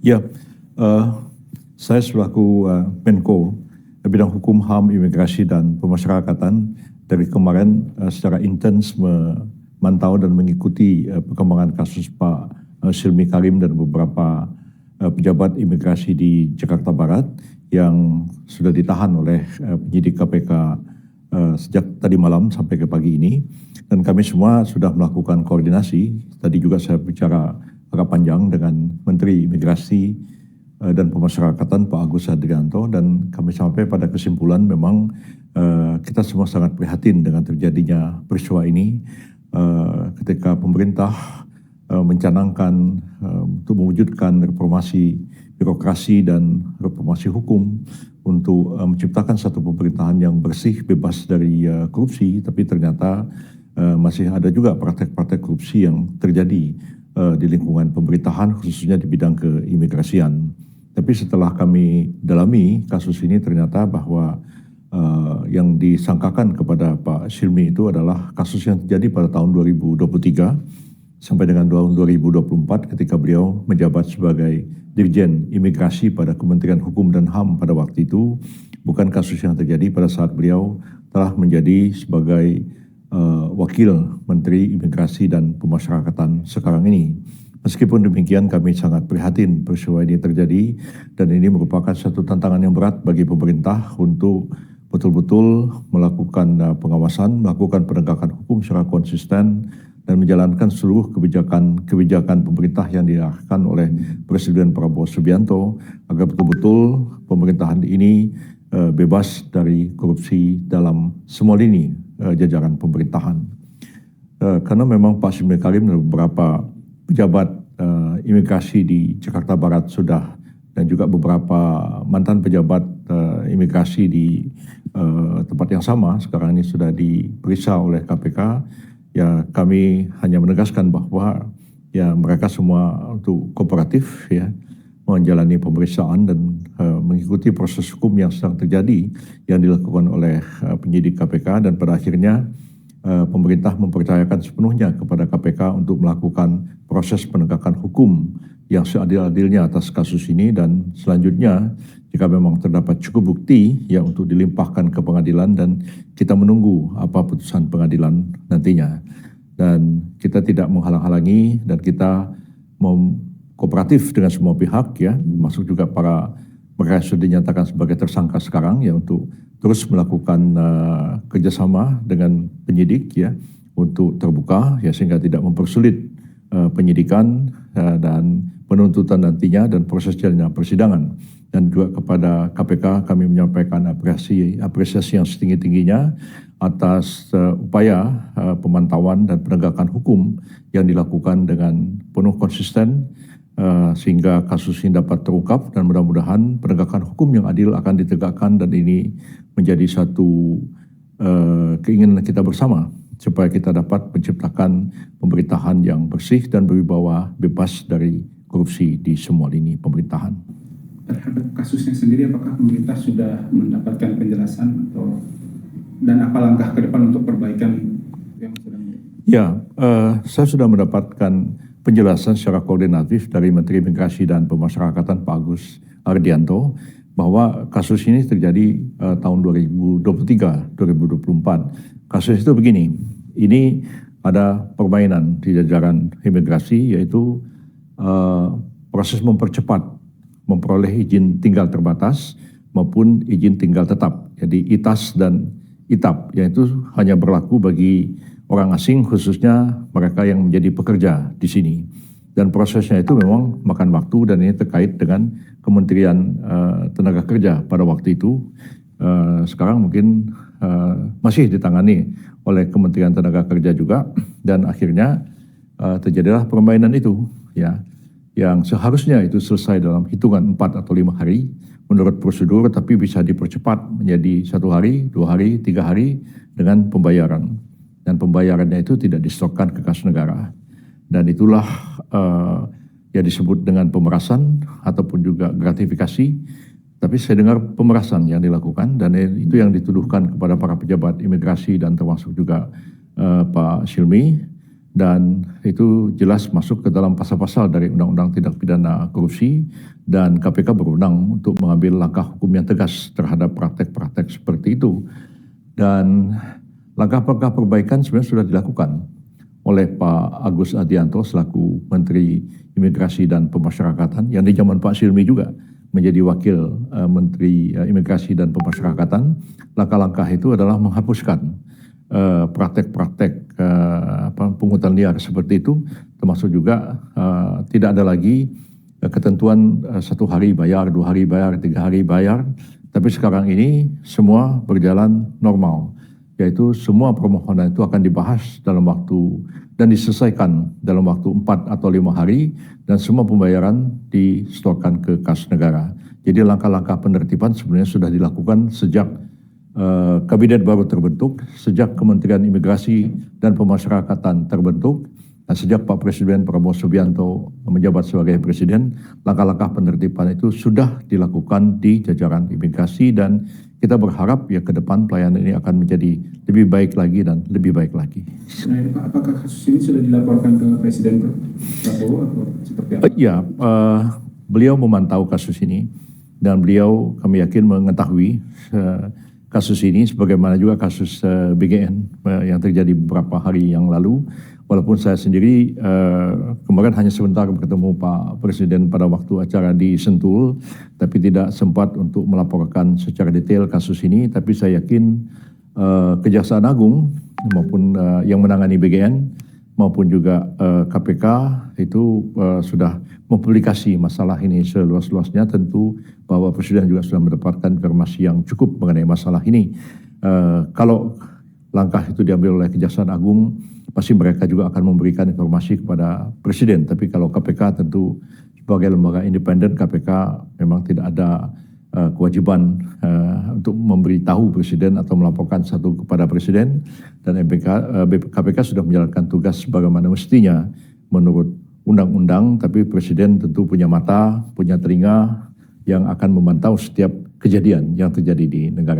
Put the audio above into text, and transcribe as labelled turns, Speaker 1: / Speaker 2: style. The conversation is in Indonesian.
Speaker 1: Ya, eh, saya selaku Menko bidang hukum, HAM, imigrasi dan pemasyarakatan dari kemarin secara intens memantau dan mengikuti perkembangan kasus Pak Silmi Karim dan beberapa pejabat imigrasi di Jakarta Barat yang sudah ditahan oleh penyidik KPK sejak tadi malam sampai ke pagi ini. Dan kami semua sudah melakukan koordinasi. Tadi juga saya bicara agak panjang dengan Menteri Imigrasi dan Pemasyarakatan Pak Agus Hadrianto, dan kami sampai pada kesimpulan memang kita semua sangat prihatin dengan terjadinya peristiwa ini ketika pemerintah mencanangkan untuk mewujudkan reformasi birokrasi dan reformasi hukum untuk menciptakan satu pemerintahan yang bersih, bebas dari korupsi, tapi ternyata masih ada juga praktek-praktek korupsi yang terjadi di lingkungan pemerintahan, khususnya di bidang keimigrasian. Tapi setelah kami dalami kasus ini, ternyata bahwa yang disangkakan kepada Pak Silmi itu adalah kasus yang terjadi pada tahun 2023 sampai dengan tahun 2024 ketika beliau menjabat sebagai Dirjen Imigrasi pada Kementerian Hukum dan HAM pada waktu itu, bukan kasus yang terjadi pada saat beliau telah menjadi sebagai Wakil Menteri Imigrasi dan Pemasyarakatan sekarang ini. Meskipun demikian, kami sangat prihatin peristiwa ini terjadi, dan ini merupakan satu tantangan yang berat bagi pemerintah untuk betul-betul melakukan pengawasan, melakukan penegakan hukum secara konsisten, dan menjalankan seluruh kebijakan pemerintah yang diarahkan oleh Presiden Prabowo Subianto agar betul-betul pemerintahan ini bebas dari korupsi dalam semua lini jajaran pemerintahan. Karena memang Pak Silmi Karim dan beberapa pejabat imigrasi di Jakarta Barat sudah, dan juga beberapa mantan pejabat imigrasi di tempat yang sama sekarang ini sudah diperiksa oleh KPK. Ya, kami hanya menegaskan bahwa ya mereka semua untuk kooperatif ya menjalani pemeriksaan dan mengikuti proses hukum yang sedang terjadi yang dilakukan oleh penyidik KPK, dan pada akhirnya pemerintah mempercayakan sepenuhnya kepada KPK untuk melakukan proses penegakan hukum yang seadil-adilnya atas kasus ini, dan selanjutnya jika memang terdapat cukup bukti ya untuk dilimpahkan ke pengadilan, dan kita menunggu apa putusan pengadilan nantinya. Dan kita tidak menghalang-halangi, dan kita kooperatif dengan semua pihak ya, masuk juga para mereka yang sudah dinyatakan sebagai tersangka sekarang ya, untuk terus melakukan kerjasama dengan penyidik ya untuk terbuka ya, sehingga tidak mempersulit penyidikan dan penuntutan nantinya dan proses jalannya persidangan. Dan juga kepada KPK kami menyampaikan apresiasi yang setinggi-tingginya atas upaya pemantauan dan penegakan hukum yang dilakukan dengan penuh konsisten sehingga kasus ini dapat terungkap, dan mudah-mudahan penegakan hukum yang adil akan ditegakkan, dan ini menjadi satu keinginan kita bersama supaya kita dapat menciptakan pemerintahan yang bersih dan berwibawa, bebas dari korupsi di semua lini pemerintahan.
Speaker 2: Terhadap kasusnya sendiri, apakah pemerintah sudah mendapatkan penjelasan dan apa langkah ke depan untuk perbaikan yang sedang?
Speaker 1: Ya, saya sudah mendapatkan penjelasan secara koordinatif dari Menteri Imigrasi dan Pemasyarakatan Pak Agus Hadrianto bahwa kasus ini terjadi tahun 2023-2024. Kasus itu begini, ini ada permainan di jajaran imigrasi, yaitu proses mempercepat memperoleh izin tinggal terbatas maupun izin tinggal tetap. Jadi ITAS dan ITAP, yaitu hanya berlaku bagi orang asing, khususnya mereka yang menjadi pekerja di sini. Dan prosesnya itu memang makan waktu, dan ini terkait dengan Kementerian Tenaga Kerja pada waktu itu. Sekarang mungkin masih ditangani oleh Kementerian Tenaga Kerja juga, dan akhirnya terjadilah permainan itu ya, yang seharusnya itu selesai dalam hitungan 4 atau 5 hari menurut prosedur, tapi bisa dipercepat menjadi 1 hari, 2 hari, 3 hari dengan pembayaran. Dan pembayarannya itu tidak disetorkan ke kas negara. Dan itulah yang disebut dengan pemerasan ataupun juga gratifikasi. Tapi saya dengar pemerasan yang dilakukan, dan itu yang dituduhkan kepada para pejabat imigrasi dan termasuk juga Pak Silmi. dan itu jelas masuk ke dalam pasal-pasal dari Undang-Undang Tindak Pidana Korupsi, dan KPK berwenang untuk mengambil langkah hukum yang tegas terhadap praktek-praktek seperti itu. Dan langkah-langkah perbaikan sebenarnya sudah dilakukan oleh Pak Agus Adianto selaku Menteri Imigrasi dan Pemasyarakatan, yang di zaman Pak Silmi juga menjadi Wakil Menteri Imigrasi dan Pemasyarakatan. Langkah-langkah itu adalah menghapuskan praktek-praktek pungutan liar seperti itu, termasuk juga tidak ada lagi ketentuan 1 hari bayar, 2 hari bayar, 3 hari bayar, tapi sekarang ini semua berjalan normal, yaitu semua permohonan itu akan dibahas dalam waktu dan diselesaikan dalam waktu 4 atau 5 hari, dan semua pembayaran disetorkan ke kas negara. Jadi langkah-langkah penertiban sebenarnya sudah dilakukan sejak kabinet baru terbentuk, sejak Kementerian Imigrasi dan Pemasyarakatan terbentuk, dan sejak Pak Presiden Prabowo Subianto menjabat sebagai Presiden. Langkah-langkah penertiban itu sudah dilakukan di jajaran imigrasi, dan kita berharap ya ke depan pelayanan ini akan menjadi lebih baik lagi dan lebih baik lagi.
Speaker 2: Nah, apakah kasus ini sudah dilaporkan ke Presiden Prabowo atau seperti apa?
Speaker 1: Ya, beliau memantau kasus ini, dan beliau kami yakin mengetahui kasus ini, sebagaimana juga kasus BGN yang terjadi beberapa hari yang lalu. Walaupun saya sendiri kemarin hanya sebentar bertemu Pak Presiden pada waktu acara di Sentul, tapi tidak sempat untuk melaporkan secara detail kasus ini. Tapi saya yakin Kejaksaan Agung maupun yang menangani BGN maupun juga KPK itu sudah mempublikasi masalah ini seluas-luasnya. Tentu bahwa Presiden juga sudah mendapatkan informasi yang cukup mengenai masalah ini. Kalau langkah itu diambil oleh Kejaksaan Agung, pasti mereka juga akan memberikan informasi kepada Presiden. Tapi kalau KPK tentu sebagai lembaga independen, KPK memang tidak ada kewajiban untuk memberitahu Presiden atau melaporkan satu kepada Presiden, dan KPK sudah menjalankan tugas sebagaimana mestinya menurut undang-undang. Tapi Presiden tentu punya mata, punya telinga yang akan memantau setiap kejadian yang terjadi di negara.